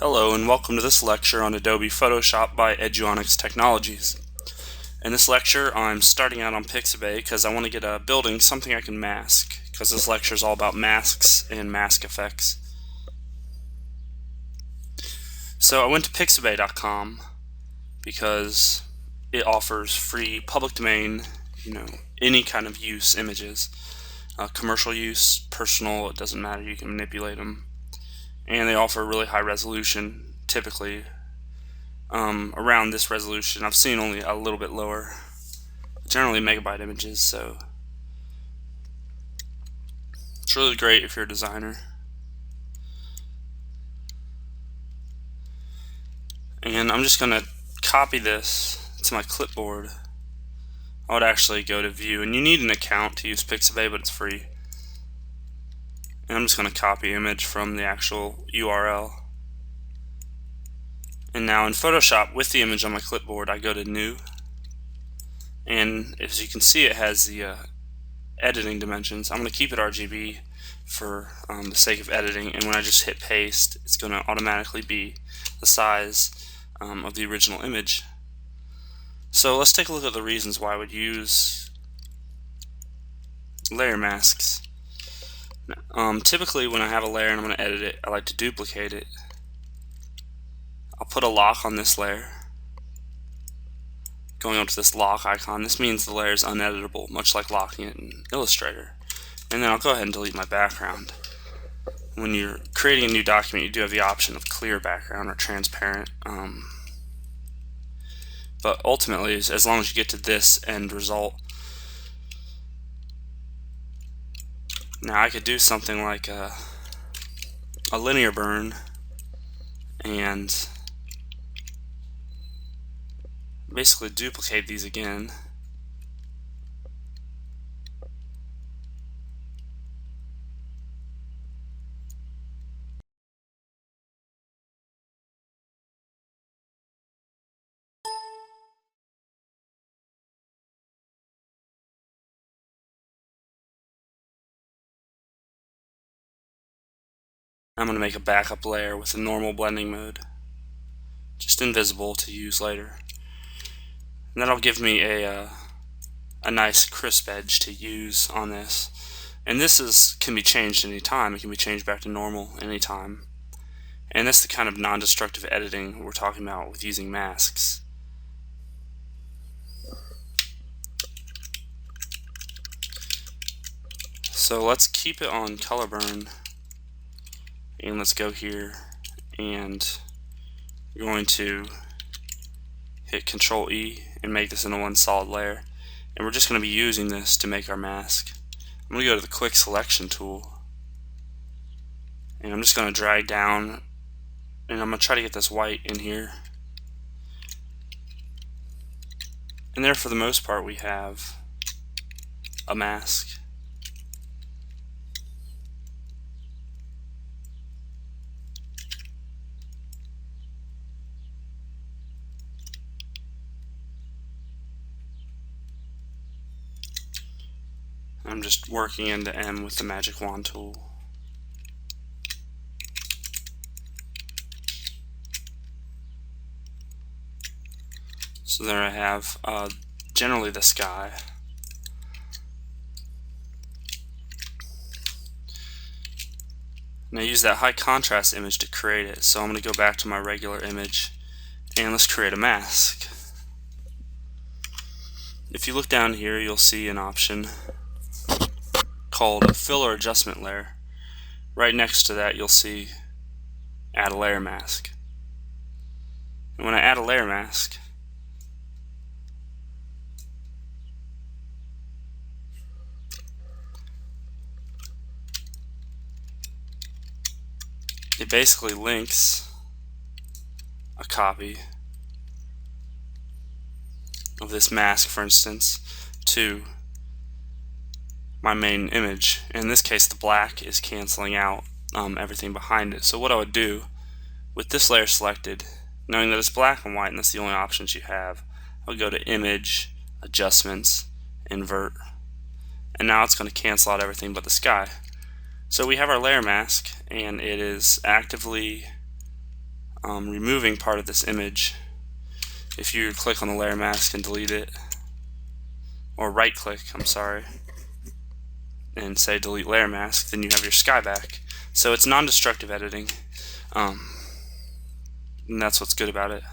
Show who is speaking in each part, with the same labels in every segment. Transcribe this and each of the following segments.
Speaker 1: Hello and welcome to this lecture on Adobe Photoshop by Eduonix Technologies. In this lecture I'm starting out on Pixabay because I want to get building something I can mask, because this lecture is all about masks and mask effects. So I went to pixabay.com because it offers free public domain, any kind of use images. Commercial use, personal, it doesn't matter, you can manipulate them. And they offer really high resolution, typically around this resolution. I've seen only a little bit lower, generally megabyte images, so it's really great if you're a designer. And I'm just going to copy this to my clipboard. I would actually go to View, and you need an account to use Pixabay, but it's free. And I'm just going to copy image from the actual URL. And now in Photoshop, with the image on my clipboard, I go to New, and as you can see, it has the editing dimensions. I'm going to keep it RGB for the sake of editing, and when I just hit paste, it's going to automatically be the size of the original image. So let's take a look at the reasons why I would use layer masks. Typically when I have a layer and I'm going to edit it, I like to duplicate it. I'll put a lock on this layer. Going up to this lock icon, this means the layer is uneditable, much like locking it in Illustrator. And then I'll go ahead and delete my background. When you're creating a new document, you do have the option of clear background or transparent. But ultimately, as long as you get to this end result, now I could do something like a linear burn and basically duplicate these again. I'm going to make a backup layer with a normal blending mode, just invisible to use later. And that'll give me a nice crisp edge to use on this. And this can be changed anytime. It can be changed back to normal anytime. And that's the kind of non-destructive editing we're talking about with using masks. So let's keep it on color burn, and let's go here, and you're going to hit Control E and make this into one solid layer, and we're just going to be using this to make our mask. I'm going to go to the quick selection tool, and I'm just going to drag down, and I'm going to try to get this white in here, and there for the most part we have a mask. I'm just working into M with the magic wand tool. So there I have generally the sky. And I use that high contrast image to create it, so I'm going to go back to my regular image and let's create a mask. If you look down here, you'll see an option called Fill or Adjustment Layer. Right next to that you'll see Add a Layer Mask. And when I add a layer mask, it basically links a copy of this mask, for instance, to my main image. In this case, the black is canceling out everything behind it. So what I would do with this layer selected, knowing that it's black and white and that's the only options you have, I'll go to Image, Adjustments, Invert, and now it's going to cancel out everything but the sky. So we have our layer mask, and it is actively removing part of this image, if you click on the layer mask and delete it, or right click, I'm sorry, and say delete layer mask, then you have your sky back. So it's non-destructive editing, and that's what's good about it.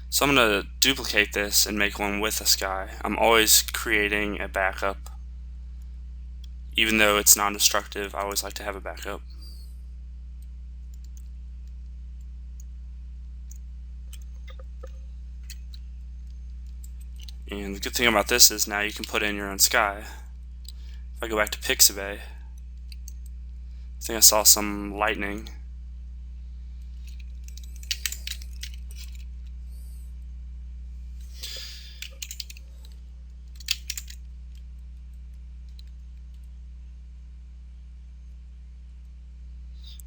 Speaker 1: So I'm going to duplicate this and make one with a sky. I'm always creating a backup. Even though it's non-destructive, I always like to have a backup. And the good thing about this is now you can put in your own sky. If I go back to Pixabay, I think I saw some lightning.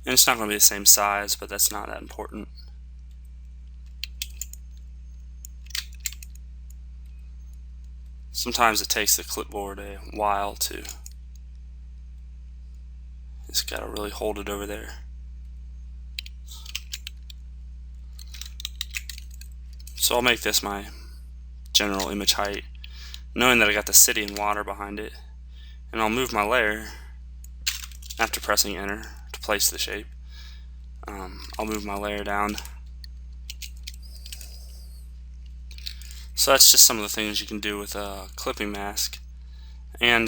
Speaker 1: And it's not going to be the same size, but that's not that important. Sometimes it takes the clipboard a while to just gotta really hold it over there. So I'll make this my general image height, knowing that I got the city and water behind it, and I'll move my layer after pressing enter to place the shape. I'll move my layer down. So that's just some of the things you can do with a clipping mask. And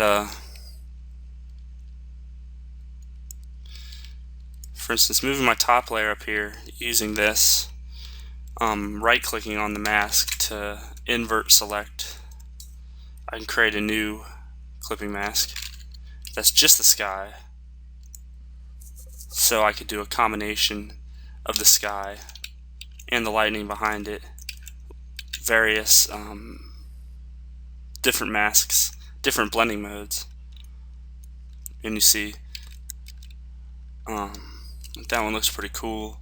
Speaker 1: for instance, moving my top layer up here using this, right clicking on the mask to invert select, I can create a new clipping mask that's just the sky. So I could do a combination of the sky and the lightning behind it, various different masks, different blending modes. And you see that one looks pretty cool.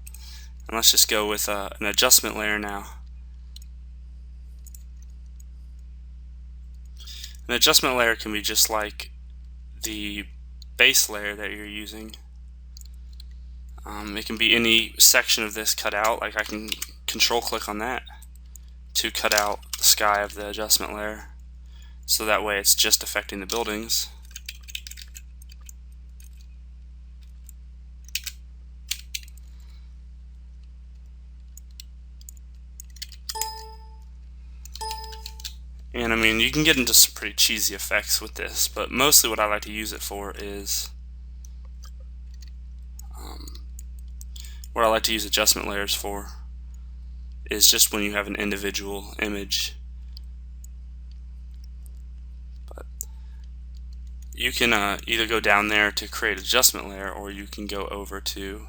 Speaker 1: And let's just go with an adjustment layer now. An adjustment layer can be just like the base layer that you're using. It can be any section of this cut out, like I can control click on that to cut out the sky of the adjustment layer, so that way it's just affecting the buildings. And I mean, you can get into some pretty cheesy effects with this, but mostly what I like to use it for is what I like to use adjustment layers for is just when you have an individual image. But you can either go down there to create an adjustment layer, or you can go over to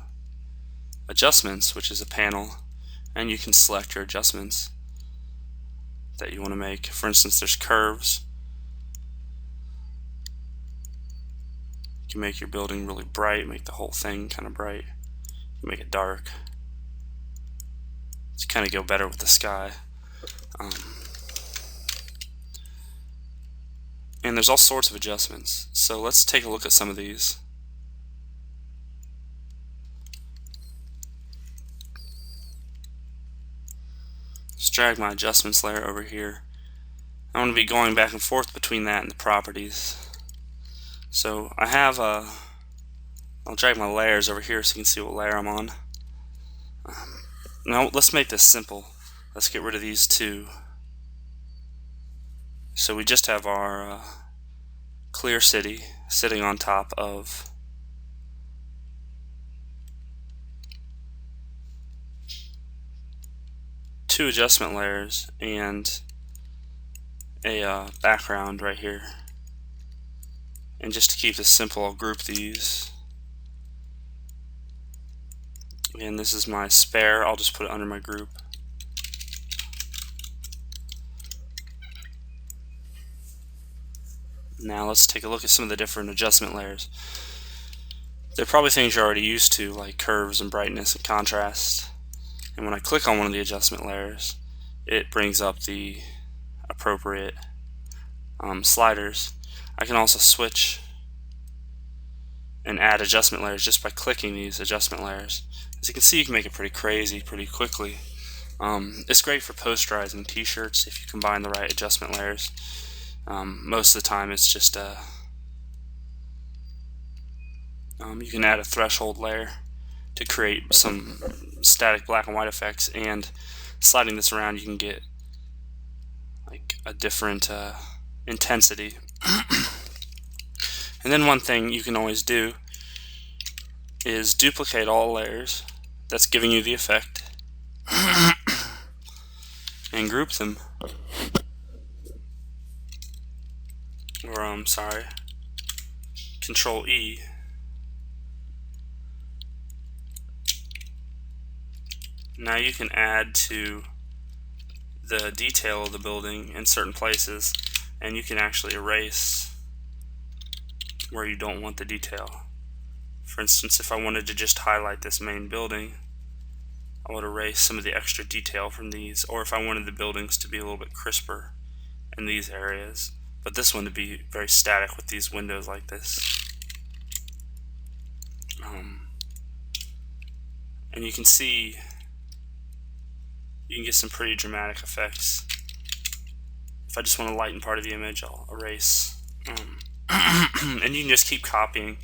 Speaker 1: adjustments, which is a panel, and you can select your adjustments that you want to make. For instance, there's curves. You can make your building really bright, make the whole thing kind of bright. You can make it dark to kind of go better with the sky. And there's all sorts of adjustments. So let's take a look at some of these. Just drag my adjustments layer over here. I'm going to be going back and forth between that and the properties. So I have I'll drag my layers over here so you can see what layer I'm on. Now let's make this simple. Let's get rid of these two. So we just have our clear city sitting on top of two adjustment layers and a background right here. And just to keep this simple, I'll group these. And this is my spare, I'll just put it under my group. Now let's take a look at some of the different adjustment layers. They're probably things you're already used to, like curves and brightness and contrast. And when I click on one of the adjustment layers, it brings up the appropriate sliders. I can also switch and add adjustment layers just by clicking these adjustment layers. As you can see, you can make it pretty crazy pretty quickly. It's great for posterizing t-shirts if you combine the right adjustment layers. Most of the time it's just you can add a threshold layer to create some static black and white effects, and sliding this around you can get like a different intensity. And then one thing you can always do is duplicate all layers that's giving you the effect and group them. Or sorry, Control E. Now you can add to the detail of the building in certain places, and you can actually erase where you don't want the detail. For instance, if I wanted to just highlight this main building, I would erase some of the extra detail from these, or if I wanted the buildings to be a little bit crisper in these areas, but this one to be very static with these windows like this. And you can see you can get some pretty dramatic effects. If I just want to lighten part of the image, I'll erase. And you can just keep copying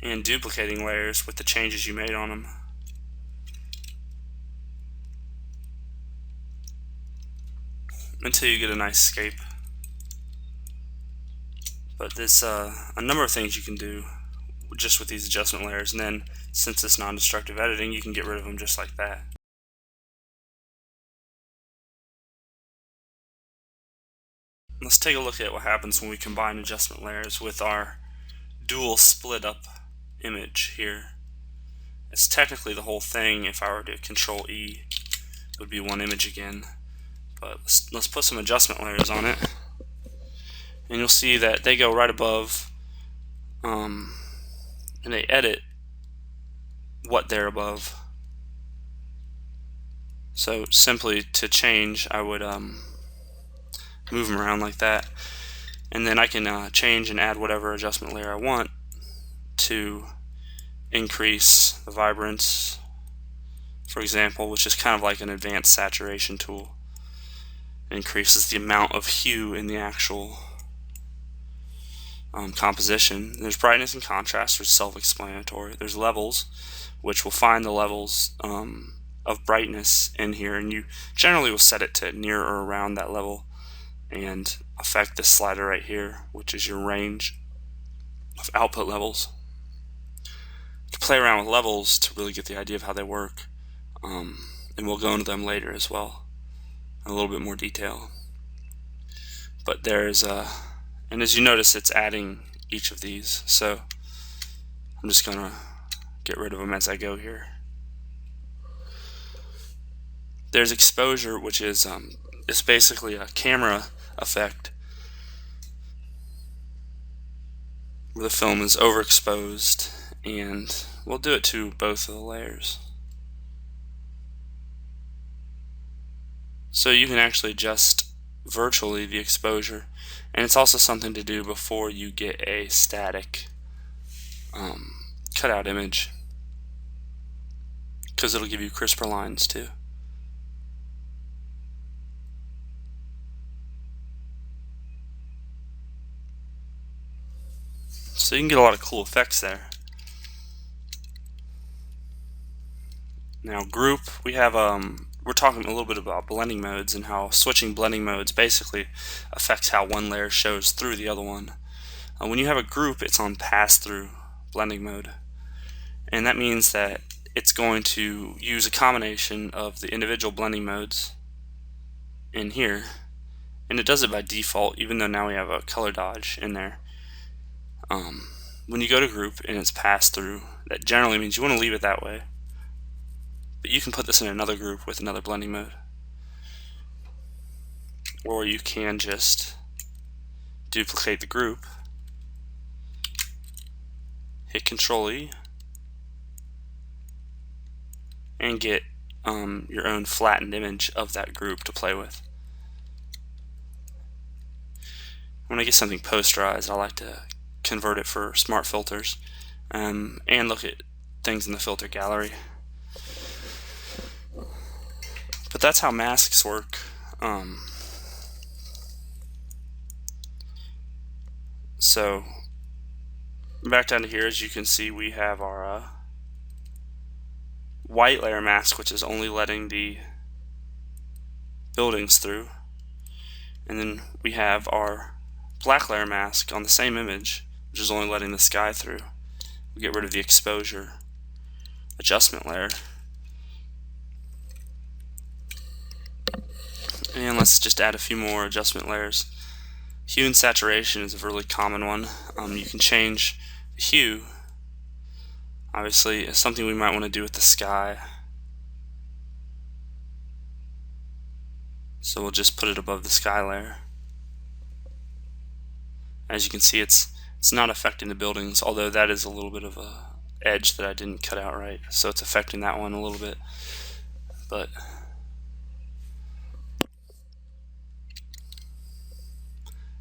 Speaker 1: and duplicating layers with the changes you made on them. Until you get a nice scape. But there's a number of things you can do just with these adjustment layers, and then since it's non-destructive editing, you can get rid of them just like that. Let's take a look at what happens when we combine adjustment layers with our dual split up image here. It's technically the whole thing. If I were to Control E, it would be one image again. But let's put some adjustment layers on it, and you'll see that they go right above, and they edit what they're above. So simply to change, I would move them around like that, and then I can change and add whatever adjustment layer I want to increase the vibrance, for example, which is kind of like an advanced saturation tool. It increases the amount of hue in the actual composition. There's brightness and contrast, which is self-explanatory. There's levels, which will find the levels of brightness in here, and you generally will set it to near or around that level and affect this slider right here, which is your range of output levels. To play around with levels to really get the idea of how they work, and we'll go into them later as well in a little bit more detail. But there's and as you notice, it's adding each of these, so I'm just gonna get rid of them as I go here. There's exposure, which is it's basically a camera effect where the film is overexposed, and we'll do it to both of the layers. So you can actually adjust virtually the exposure, and it's also something to do before you get a static cutout image, because it'll give you crisper lines too. So you can get a lot of cool effects there. Now group, we have we're talking a little bit about blending modes and how switching blending modes basically affects how one layer shows through the other one. When you have a group, it's on pass-through blending mode, and that means that it's going to use a combination of the individual blending modes in here, and it does it by default, even though now we have a color dodge in there. When you go to group and it's pass-through, that generally means you want to leave it that way, but you can put this in another group with another blending mode, or you can just duplicate the group, hit Control E, and get your own flattened image of that group to play with. When I get something posterized, I like to convert it for smart filters and look at things in the filter gallery. But that's how masks work. So back down to here, as you can see, we have our white layer mask, which is only letting the buildings through, and then we have our black layer mask on the same image, which is only letting the sky through. We get rid of the exposure adjustment layer, and let's just add a few more adjustment layers. Hue and Saturation is a really common one. You can change the hue. Obviously, it's something we might want to do with the sky. So we'll just put it above the sky layer. As you can see, it's not affecting the buildings, although that is a little bit of a edge that I didn't cut out right, so it's affecting that one a little bit. But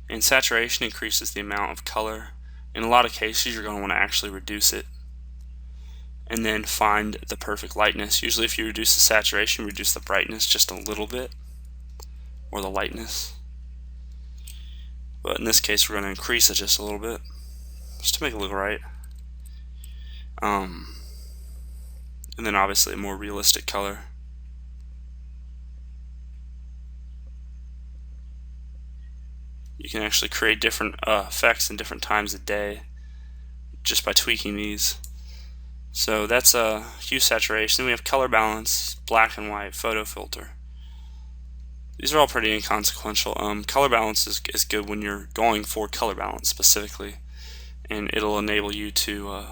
Speaker 1: and saturation increases the amount of color. In a lot of cases, you're going to want to actually reduce it and then find the perfect lightness. Usually if you reduce the saturation, reduce the brightness just a little bit, or the lightness. But in this case, we're going to increase it just a little bit, just to make it look right. And then obviously a more realistic color. You can actually create different effects in different times of day just by tweaking these. So that's hue saturation. Then we have color balance, black and white, photo filter. These are all pretty inconsequential. Color balance is good when you're going for color balance specifically, and it'll enable you to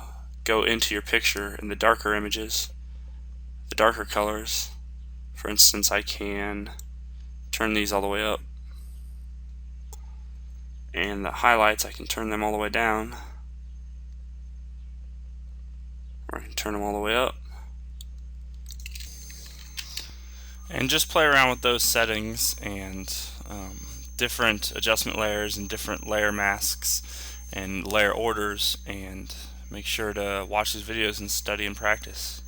Speaker 1: go into your picture in the darker images, the darker colors. For instance, I can turn these all the way up, and the highlights, I can turn them all the way down, or I can turn them all the way up. And just play around with those settings and different adjustment layers and different layer masks and layer orders, and make sure to watch these videos and study and practice.